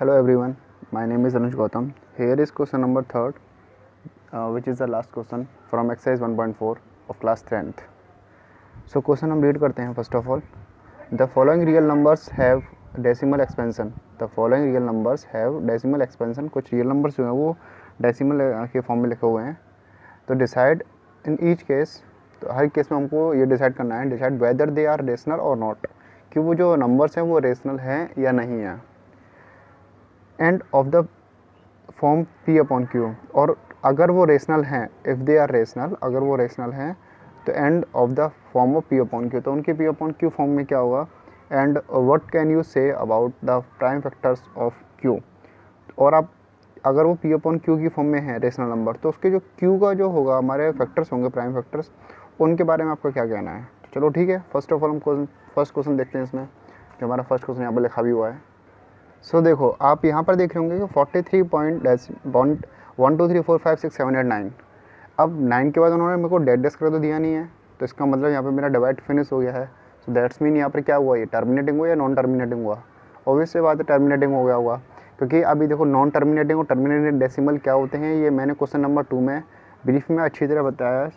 Hello everyone, my name is Anuj Gautam. Here is question number 3rd, which is the last question from exercise 1.4 of class 10th. So question हम read करते हैं. First of all, the following real numbers have decimal expansion. The following real numbers have decimal expansion. कुछ real numbers जो हैं वो decimal के form में लिखे हुए हैं. तो decide in each case, तो हर केस में हमको ये डिसाइड करना है, decide whether they are rational और नॉट, कि वो जो नंबर्स हैं वो रेशनल हैं या नहीं हैं. End of the form P upon Q, और अगर वो रेशनल हैं, इफ़ दे आर रेशनल, अगर वो रेशनल हैं तो end of the form of P upon Q, तो उनके पी अपॉन क्यू फॉर्म में क्या होगा. And what can you say about the prime factors of Q, और आप अगर वो पी अपॉन क्यू की फॉर्म में है रेशनल नंबर, तो उसके जो क्यू का जो होगा हमारे फैक्टर्स होंगे, प्राइम फैक्टर्स, उनके बारे में आपका क्या कहना है. तो चलो ठीक है, फर्स्ट ऑफ ऑल हम फर्स्ट क्वेश्चन देखते हैं इसमें, जो हमारा फर्स्ट क्वेश्चन यहाँ पर लिखा भी हुआ है. सो देखो आप यहाँ पर देख रहे होंगे कि 43.123456789. अब 9 के बाद उन्होंने मेरे को डेड डेस्क कर तो दिया नहीं है, तो इसका मतलब यहाँ पे मेरा डिवाइड फिनिश हो गया है. सो दैट्स मीन यहाँ पर क्या हुआ, ये टर्मिनेटिंग हुआ या नॉन टर्मिनेटिंग हुआ. ऑब्वियसली बात है टर्मिनेटिंग हो गया होगा, क्योंकि अभी देखो नॉन टर्मिनेटिंग और टर्मिनेटिंग डेसिमल क्या होते हैं, ये मैंने क्वेश्चन नंबर 2 में ब्रीफ में अच्छी तरह बताया.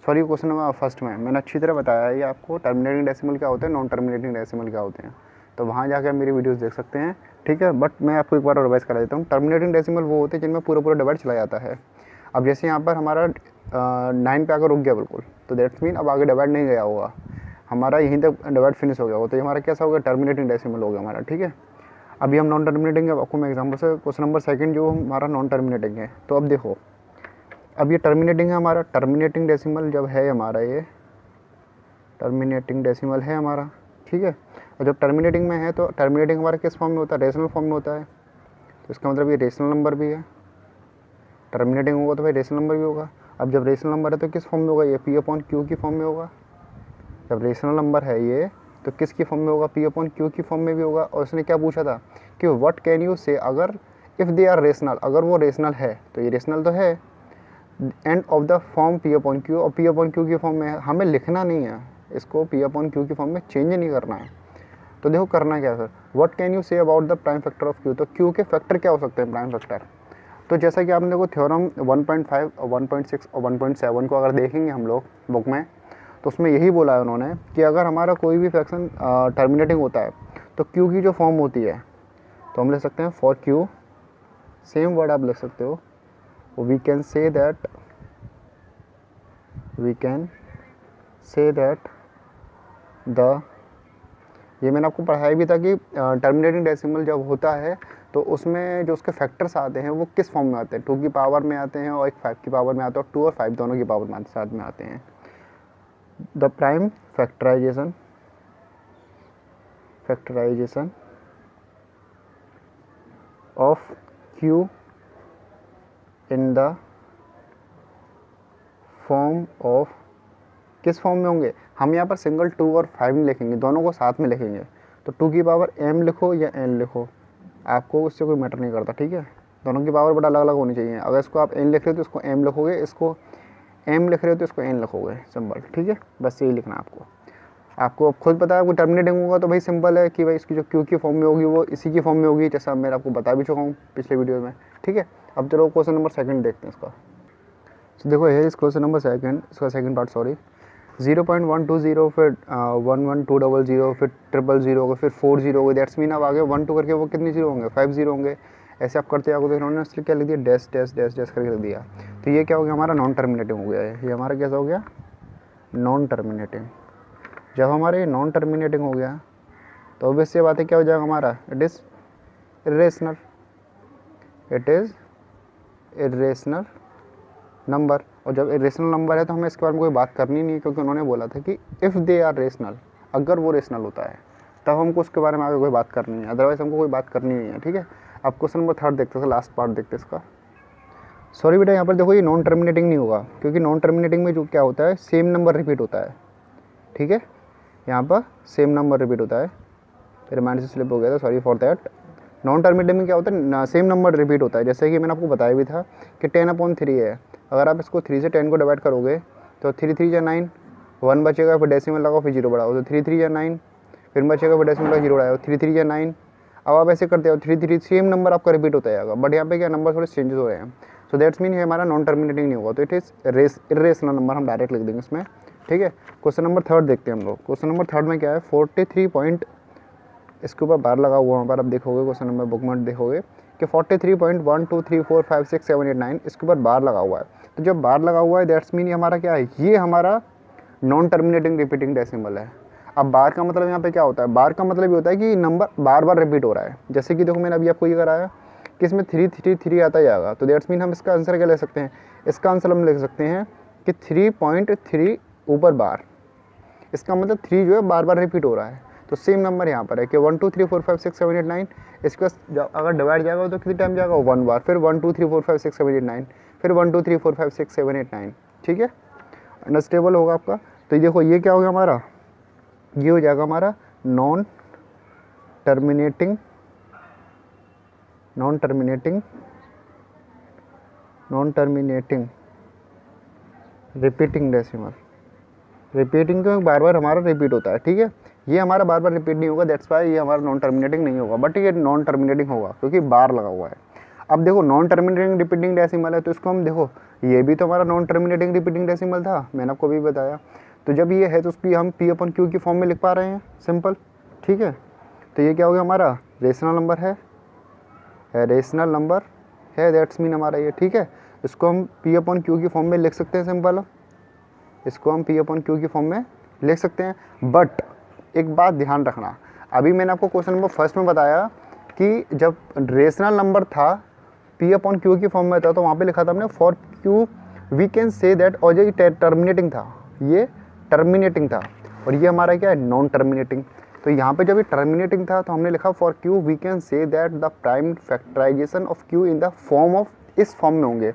सॉरी, क्वेश्चन नंबर फर्स्ट में मैंने अच्छी तरह बताया है ये आपको, टर्मिनेटिंग डेसिमल क्या होते हैं, नॉन टर्मिनेटिंग डेसिमल क्या होते हैं. तो वहाँ जाकर मेरी वीडियोस देख सकते हैं, ठीक है. बट मैं आपको एक बार रिवाइज करा देता हूँ. टर्मिनेटिंग डेसिमल वो होते हैं जिनमें पूरा डिवाइड चला जाता है. अब जैसे यहाँ पर हमारा 9 पे आकर रुक गया बिल्कुल, तो दैट्स मीन अब आगे डिवाइड नहीं गया होगा, हमारा यहीं तक डिवाइड फिनिश हो गया होगा, तो ये हमारा कैसा होगा, टर्मिनेटिंग डेसिमल हो गया हमारा, ठीक है. अभी हम नॉन टर्मिनेटिंग है, आपको मैं एग्जाम्पल से क्वेश्चन नंबर 2 जो हमारा नॉन टर्मिनेटिंग है. तो अब देखो, अब ये टर्मिनेटिंग है हमारा, टर्मिनेटिंग डेसिमल जब है हमारा, ये टर्मिनेटिंग डेसिमल है हमारा, ठीक है. और जब टर्मिनेटिंग में है तो टर्मिनेटिंग हमारा किस फॉर्म में होता है, रेशनल फॉर्म में होता है. तो इसका मतलब ये रेशनल नंबर भी है, टर्मिनेटिंग होगा तो भाई रेशनल नंबर भी होगा. अब जब रेशनल नंबर है तो किस फॉर्म में होगा, ये पी अपॉन क्यू की फॉर्म में होगा. जब रेशनल नंबर है ये तो किसकी फॉर्म में होगा, पी अपॉन क्यू की फॉर्म में भी होगा. और उसने क्या पूछा था कि व्हाट कैन यू से, अगर इफ़ दे आर रेशनल, अगर वो रेशनल है, तो ये रेशनल तो है, end of the form P upon Q, और पी अपॉन क्यू की फॉर्म में है. हमें लिखना नहीं है इसको, पी अपॉन क्यू की फॉर्म में चेंज नहीं करना है. तो देखो करना क्या है sir, what can you say about the prime factor of Q, तो क्यू के फैक्टर क्या हो सकते हैं, प्राइम फैक्टर. तो जैसा कि आपने को थ्योरम 1.5 और 1.6 और 1.7 को अगर देखेंगे हम लोग बुक में, तो उसमें यही बोला है उन्होंने कि अगर हमारा कोई भी फ्रैक्शन टर्मिनेटिंग होता है तो क्यू की जो फॉर्म होती है, तो हम लिख सकते हैं फॉर क्यू, सेम वर्ड आप लिख सकते हो, we can say that the, ये मैंने आपको पढ़ाया भी था कि टर्मिनेटिंग डेसिमल जब होता है तो उसमें जो उसके फैक्टर्स आते हैं वो किस फॉर्म में आते हैं, 2 की पावर में आते हैं और एक 5 की पावर में आते हैं, और 2 और 5 दोनों की पावर में साथ में आते हैं. The prime factorisation of Q in the form of, किस फॉर्म में होंगे, हम यहाँ पर सिंगल 2 और 5 नहीं लिखेंगे, दोनों को साथ में लिखेंगे. तो 2 की पावर m लिखो या n लिखो, आपको उससे कोई मैटर नहीं करता, ठीक है. दोनों की पावर बड़ा अलग अलग होनी चाहिए. अगर इसको आप n लिख रहे हो तो इसको m लिखोगे, इसको m लिख रहे हो तो इसको n लिखोगे, सिंपल, ठीक है. बस यही लिखना आपको. आपको अब खुद पता है कोई टर्मिनेटिंग होगा तो भाई सिंपल है कि भाई इसकी जो क्यू की फॉर्म में होगी वो इसी की फॉर्म में होगी, जैसा मैं आपको बता भी चुका हूँ पिछले वीडियो में, ठीक है. अब चलो क्वेश्चन नंबर 2 देखते हैं इसका. तो देखो ये इस क्वेश्चन नंबर 2, इसका सेकंड पार्ट, सॉरी. 0.120, फिर 11200, फिर 000, फिर 40 हो गए. दैट्स मीन अब आगे 1 2 करके वो कितने जीरो होंगे, 5 0 होंगे. ऐसे आप करते आगे, तो इन्होंने इसलिए क्या लिख दिया, डैश डैश डैश डैश करके लिख दिया. तो ये क्या हो गया, हमारा नॉन टर्मिनेटिंग हो गया है. ये हमारा कैसा हो गया, नॉन टर्मिनेटिंग. जब हमारा ये नॉन टर्मिनेटिंग हो गया तो ऑब्वियस ये बात है क्या हो जाएगा हमारा, इट इज़ इरेशनल नंबर. और जब इरेशनल नंबर है तो हमें इसके बारे में कोई बात करनी नहीं है, क्योंकि उन्होंने बोला था कि इफ़ दे आर रेशनल, अगर वो रेशनल होता है तब हमको उसके बारे में आगे कोई बात करनी है, अदरवाइज हमको कोई बात करनी नहीं है, ठीक है. अब क्वेश्चन नंबर 3 देखते हैं, लास्ट पार्ट देखते हैं इसका. सॉरी बेटा, यहाँ पर देखो ये नॉन टर्मिनेटिंग नहीं होगा, क्योंकि नॉन टर्मिनेटिंग में जो क्या होता है, सेम नंबर रिपीट होता है, ठीक है. यहाँ पर सेम नंबर रिपीट होता है, फिर माइंड से स्लिप हो गया था, sorry for that. Non terminating में क्या होता है, सेम नंबर रिपीट होता है. जैसे कि मैंने आपको बताया भी था कि 10/3 है, अगर आप इसको 3 से 10 को डिवाइड करोगे तो 3 3 या 9, 1 बचेगा, फिर डेसिमल लगाओ, फिर 0 बढ़ाओ, तो 3 3 या 9, फिर बचेगा, फिर डेसिमल लगा 0 बढ़ाओ, 3 3 या 9. अब आप ऐसे करते हो 3 3 सेम नंबर आपका रिपीट होता जाएगा, बट यहाँ पे क्या नंबर थोड़े चेंजेस हो रहे हैं, सो दैट्स मीन ये हमारा नॉन टर्मिनेटिंग नहीं होगा, तो इट इज़ इरेशनल नंबर, हम डायरेक्ट लिख देंगे इसमें, ठीक है। क्वेश्चन नंबर 3 देखते हैं हम लोग। क्वेश्चन नंबर 3 में क्या है, 43 पॉइंट, इसके ऊपर बार लगा हुआ वहाँ पर आप देखोगे, क्वेश्चन नंबर बुक में देखोगे कि 43.1 2 3 4 5 6 7 8 9 इसके ऊपर बार लगा हुआ है। तो जब बार लगा हुआ है दैट्स मीन ये हमारा क्या है, ये हमारा नॉन टर्मिनेटिंग रिपीटिंग डेसिमल है। अब बार का मतलब यहाँ पे क्या होता है, बार का मतलब ये होता है कि नंबर बार बार रिपीट हो रहा है। जैसे कि देखो मैंने अभी आपको ये कराया कि इसमें 3 3 3 आता जाएगा, तो दैट्स मीन हम इसका आंसर क्या ले सकते हैं, इसका आंसर हम लिख सकते हैं कि 3.3 ऊपर बार, इसका मतलब 3 जो है बार बार रिपीट हो रहा है। तो सेम नंबर यहाँ पर है कि 1 2 3 4 5 6 7 8 9, इसके अगर डिवाइड जाएगा तो कितनी टाइम जाएगा, 1 बार, फिर 1 2 3 4 5 6 7 8 9, फिर 1 2 3 4 5 6 7 8 9, ठीक है, अंडरस्टेबल होगा आपका। तो देखो ये क्या हो गया हमारा, ये हो जाएगा हमारा non terminating repeating decimal. Repeating क्यों, बार बार हमारा रिपीट होता है, ठीक है। ये हमारा बार बार रिपीट नहीं होगा, दैट्स वाई ये हमारा नॉन टर्मिनेटिंग नहीं होगा, बट ये नॉन टर्मिनेटिंग होगा क्योंकि बार लगा हुआ है। अब देखो नॉन टर्मिनेटिंग रिपीटिंग डेसिमल है, तो इसको हम देखो, ये भी तो हमारा नॉन टर्मिनेटिंग रिपीटिंग डेसिमल था, मैंने आपको अभी बताया। तो जब ये है तो उसकी हम P/Q की फॉर्म में लिख पा रहे हैं, सिंपल, ठीक है। तो ये क्या हो गया हमारा, रेशनल नंबर है रेशनल नंबर है, दैट्स मीन हमारा ये, ठीक है। इसको हम P/Q की फॉर्म में लिख सकते हैं, सिंपल, इसको हम P/Q की फॉर्म में लिख सकते हैं। बट एक बात ध्यान रखना, अभी मैंने आपको क्वेश्चन नंबर फर्स्ट में बताया कि जब रेशनल नंबर था P/Q की फॉर्म में था, तो वहाँ पे लिखा था हमने for Q we can say that, और ये टर्मिनेटिंग था, ये टर्मिनेटिंग था, और ये हमारा क्या है, नॉन टर्मिनेटिंग। तो यहाँ पे जब ये टर्मिनेटिंग था तो हमने लिखा for Q we can say that the prime factorisation of Q in the form of, इस फॉर्म में होंगे।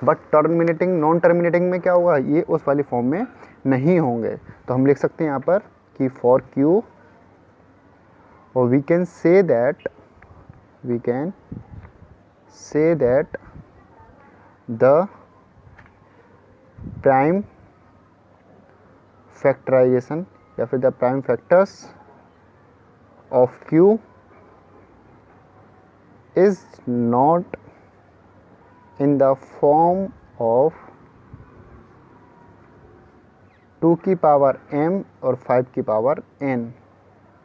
बट टर्मिनेटिंग नॉन टर्मिनेटिंग में क्या होगा, ये उस वाली फॉर्म में नहीं होंगे। तो हम लिख सकते हैं यहाँ पर कि फॉर Q, और we can say that the prime factorisation या फिर the prime factors of Q is not in the form of 2 की पावर m और 5 की पावर n,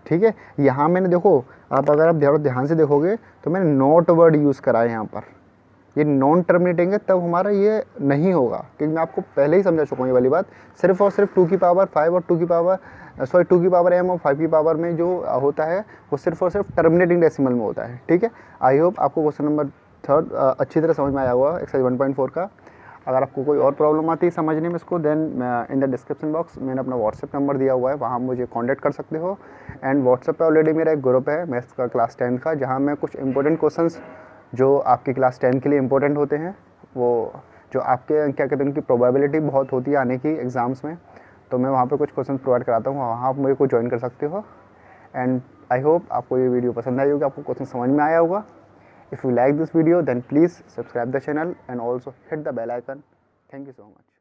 ठीक है। यहाँ मैंने देखो, आप अगर आप ध्यान से देखोगे तो मैंने नॉट वर्ड यूज़ करा है यहाँ पर, ये नॉन टर्मिनेटिंग है, तब हमारा ये नहीं होगा, क्योंकि मैं आपको पहले ही समझा चुका हूँ ये वाली बात। सिर्फ और सिर्फ 2 की पावर 5 और 2 की पावर m और 5 की पावर में जो होता है वो सिर्फ और सिर्फ टर्मिनेटिंग डेसिमल में होता है, ठीक है। आई होप आपको क्वेश्चन नंबर 3 अच्छी तरह समझ में आया हुआ एक्सरसाइज 1.4 का। अगर आपको कोई और प्रॉब्लम आती है समझने में इसको, then in the description box मैंने अपना व्हाट्सएप नंबर दिया हुआ है, वहाँ मुझे कांटेक्ट कर सकते हो। एंड व्हाट्सएप पे ऑलरेडी मेरा एक ग्रुप है मैथ्स का क्लास 10 का, जहाँ मैं कुछ इंपॉर्टेंट क्वेश्चंस जो आपकी क्लास 10 के लिए इंपॉर्टेंट होते हैं, वो जो आपके क्या कहते हैं उनकी प्रोबेबिलिटी बहुत होती है आने की एग्ज़ाम्स में, तो मैं वहाँ पे कुछ क्वेश्चन प्रोवाइड कराता हूँ, वहाँ आप मुझे को ज्वाइन कर सकते हो। एंड आई होप आपको ये वीडियो पसंद आई होगी, आपको क्वेश्चन समझ में आया होगा। If you like this video then please subscribe the channel and also hit the bell icon. Thank you so much.